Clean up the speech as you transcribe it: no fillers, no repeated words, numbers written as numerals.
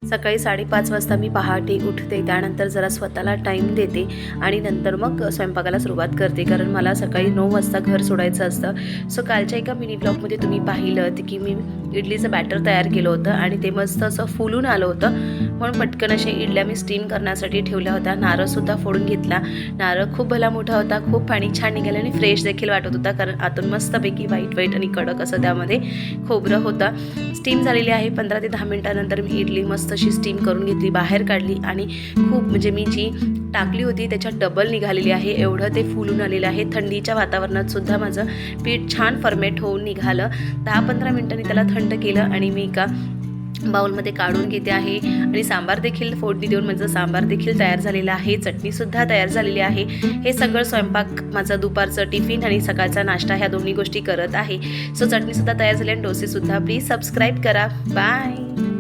सकाळी 5:30 वाजता मी पहाटे उठते, त्यानंतर जरा स्वतःला टाईम देते आणि नंतर मग स्वयंपाकाला सुरुवात करते, कारण मला सकाळी 9 वाजता घर सोडायचं असतं. सो कालच्या एका मिनी ब्लॉगमध्ये तुम्ही पाहिलं की मी इडलीचं बॅटर तयार केलं होतं आणि ते मस्त असं फुलून आलं होतं, म्हणून पटकन अशा इडल्या मी स्टीम करण्यासाठी ठेवल्या होत्या. नारळसुद्धा फोडून घेतला. नारळ खूप भला मोठा होता, खूप पाणी छान निघालं आणि फ्रेश देखील वाटत होता, कारण आतून मस्तपैकी व्हाईट व्हाईट आणि कडक असं त्यामध्ये खोबरं होतं. स्टीम झालेली आहे. 15 ते 10 मिनिटानंतर मी इडली मस्त अशी स्टीम करून घेतली, बाहेर काढली आणि खूप म्हणजे मी जी टाकली होती त्याच्यात डबल निघालेली आहे, एवढं ते फुलून आलेलं आहे. थंडीच्या वातावरणात सुद्धा माझं पीठ छान फर्मेट होऊन निघालं. 10-15 मिनिटांनी त्याला थंड केलं आणि मी एका बाउलमध्ये काढून घेते आहे आणि सांबार देखील फोडणी देऊन माझं सांबार देखील तयार झालेलं आहे. चटणीसुद्धा तयार झालेली आहे. हे सगळं स्वयंपाक माझा दुपारचं टिफिन आणि सकाळचा नाश्ता ह्या दोन्ही गोष्टी करत आहे. सो चटणीसुद्धा तयार झाली आणि डोसेसुद्धा. प्लीज सबस्क्राईब करा. बाय.